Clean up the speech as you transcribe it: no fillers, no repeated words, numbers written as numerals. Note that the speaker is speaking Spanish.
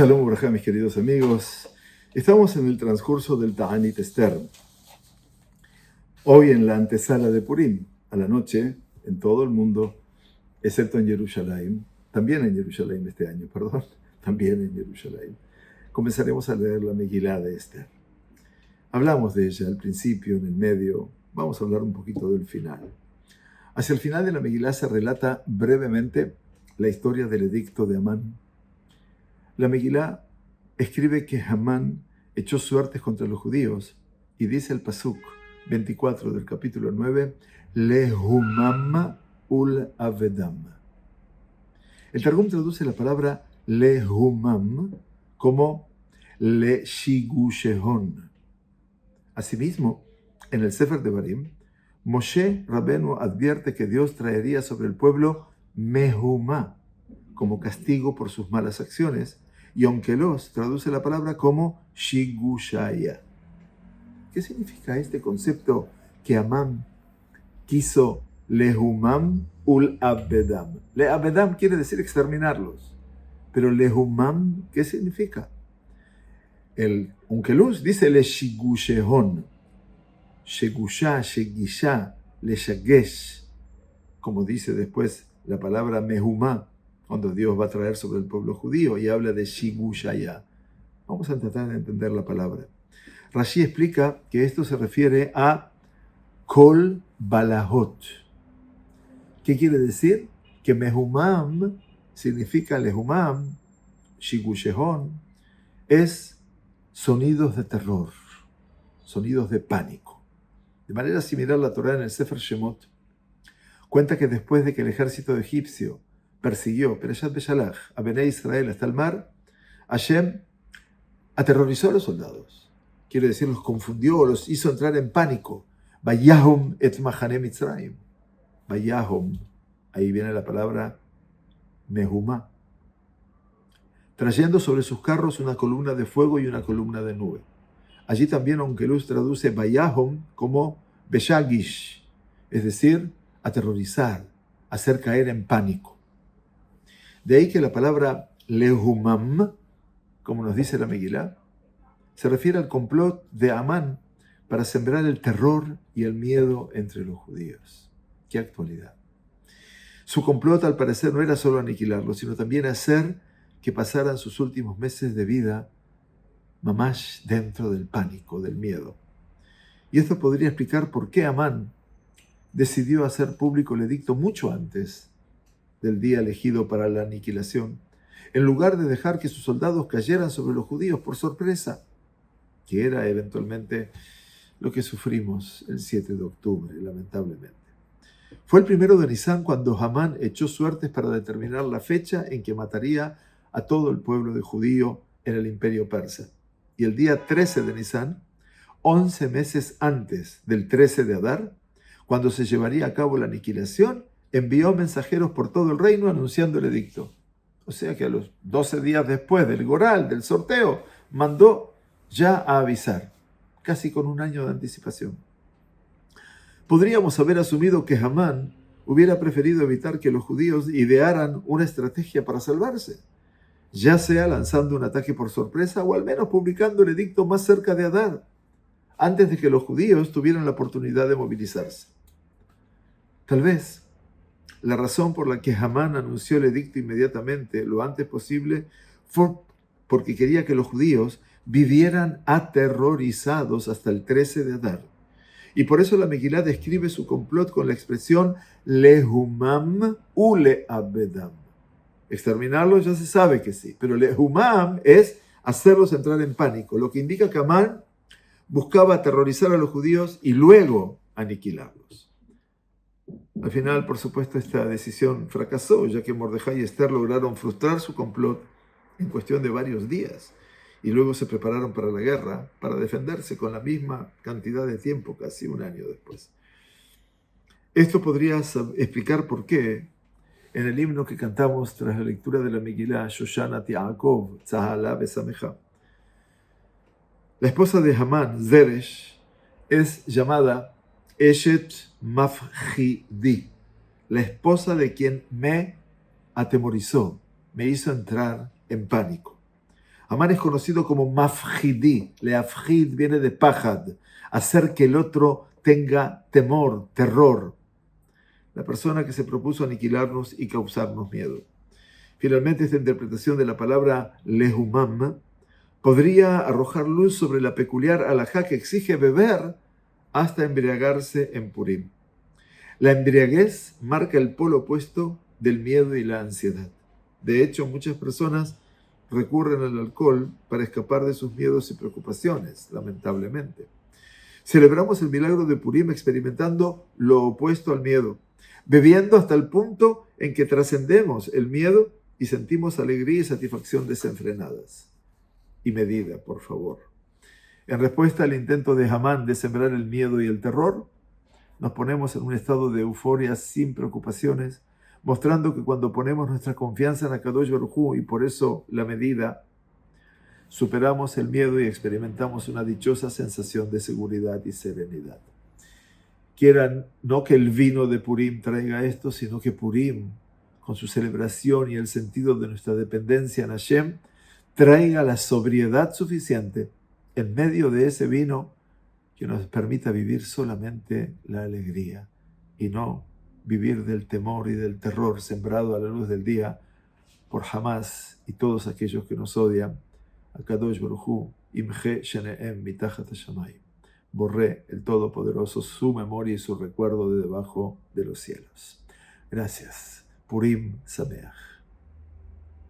Shalom Ubraja, mis queridos amigos. Estamos en el transcurso del Ta'anit Esther. Hoy en la antesala de Purim, a la noche, en todo el mundo, excepto en Jerusalén, también en Jerusalén este año, también en Jerusalén, comenzaremos a leer la Megilá de Esther. Hablamos de ella al principio, en el medio, vamos a hablar un poquito del final. Hacia el final de la Megilá se relata brevemente la historia del edicto de Amán. La Megilá escribe que Amán echó suertes contra los judíos y dice el Pasuk 24 del capítulo 9, Lehumam ul Avedam. El Targum traduce la palabra Lehumam como Leshigushehon. Asimismo, en el Sefer Devarim, Moshe Rabenu advierte que Dios traería sobre el pueblo Mehumá, como castigo por sus malas acciones, y Onkelos traduce la palabra como Shigushaya. ¿Qué significa este concepto que Amán quiso Lehumam ul Abedam? Leabedam quiere decir exterminarlos, pero Lehumam, ¿qué significa? El Onkelos dice Le Shigushehon, Shegusha, Shegisha, Le Shagesh, como dice después la palabra Mehumá, cuando Dios va a traer sobre el pueblo judío y habla de Shigushaya. Vamos a tratar de entender la palabra. Rashi explica que esto se refiere a Kol Balahot. ¿Qué quiere decir? Que Mehumam significa Lehumam, Shigushehon, es sonidos de terror, sonidos de pánico. De manera similar, la Torá en el Sefer Shemot cuenta que después de que el ejército egipcio persiguió Perashat Beshalach a Bené Israel hasta el mar, Hashem aterrorizó a los soldados. Quiere decir, los confundió, los hizo entrar en pánico. Vayahum et Machane Mitzrayim. Vayahum, ahí viene la palabra Mehumá. Trayendo sobre sus carros una columna de fuego y una columna de nube. Allí también Onkelos traduce Vayahum como Beshagish, es decir, aterrorizar, hacer caer en pánico. De ahí que la palabra Lehumam, como nos dice la Megilá, se refiere al complot de Amán para sembrar el terror y el miedo entre los judíos. ¡Qué actualidad! Su complot, al parecer, no era solo aniquilarlos, sino también hacer que pasaran sus últimos meses de vida mamash dentro del pánico, del miedo. Y esto podría explicar por qué Amán decidió hacer público el edicto mucho antes del día elegido para la aniquilación, en lugar de dejar que sus soldados cayeran sobre los judíos por sorpresa, que era eventualmente lo que sufrimos el 7 de octubre, lamentablemente. Fue el 1 de Nisan cuando Amán echó suertes para determinar la fecha en que mataría a todo el pueblo de judío en el imperio persa. Y el día 13 de Nisan, 11 meses antes del 13 de Adar, cuando se llevaría a cabo la aniquilación, envió mensajeros por todo el reino anunciando el edicto. O sea que a los 12 días después del Goral, del sorteo, mandó ya a avisar, casi con un año de anticipación. Podríamos haber asumido que Amán hubiera preferido evitar que los judíos idearan una estrategia para salvarse, ya sea lanzando un ataque por sorpresa o al menos publicando el edicto más cerca de Adar, antes de que los judíos tuvieran la oportunidad de movilizarse. Tal vez la razón por la que Amán anunció el edicto inmediatamente, lo antes posible, fue porque quería que los judíos vivieran aterrorizados hasta el 13 de Adar. Y por eso la Megilá describe su complot con la expresión Lehumam u Leabedam. Exterminarlos ya se sabe que sí, pero Lehumam es hacerlos entrar en pánico, lo que indica que Amán buscaba aterrorizar a los judíos y luego aniquilarlos. Al final, por supuesto, esta decisión fracasó, ya que Mordejai y Esther lograron frustrar su complot en cuestión de varios días y luego se prepararon para la guerra, para defenderse con la misma cantidad de tiempo, casi un año después. Esto podría explicar por qué en el himno que cantamos tras la lectura de la Megilá, Shoshanat Yaakov, Tzahala Besamecha, la esposa de Amán, Zeresh, es llamada Eshet Mafhidi, la esposa de quien me atemorizó, me hizo entrar en pánico. Hamán es conocido como Mafjidi. Leafjid viene de pajad, hacer que el otro tenga temor, terror. La persona que se propuso aniquilarnos y causarnos miedo. Finalmente, esta interpretación de la palabra lehumam podría arrojar luz sobre la peculiar alajá que exige beber hasta embriagarse en Purim. La embriaguez marca el polo opuesto del miedo y la ansiedad. De hecho, muchas personas recurren al alcohol para escapar de sus miedos y preocupaciones, lamentablemente. Celebramos el milagro de Purim experimentando lo opuesto al miedo, bebiendo hasta el punto en que trascendemos el miedo y sentimos alegría y satisfacción desenfrenadas. Y medida, por favor. En respuesta al intento de Hamán de sembrar el miedo y el terror, nos ponemos en un estado de euforia sin preocupaciones, mostrando que cuando ponemos nuestra confianza en Akadosh Baruj Hu y por eso la medida, superamos el miedo y experimentamos una dichosa sensación de seguridad y serenidad. Quieran no que el vino de Purim traiga esto, sino que Purim, con su celebración y el sentido de nuestra dependencia en Hashem, traiga la sobriedad suficiente en medio de ese vino que nos permita vivir solamente la alegría y no vivir del temor y del terror sembrado a la luz del día por Hamás y todos aquellos que nos odian. Akadosh Baruj Hu, Imje Sheneem Mitachat Hashamayim. Borré, el Todopoderoso, su memoria y su recuerdo de debajo de los cielos. Gracias. Purim Sameach.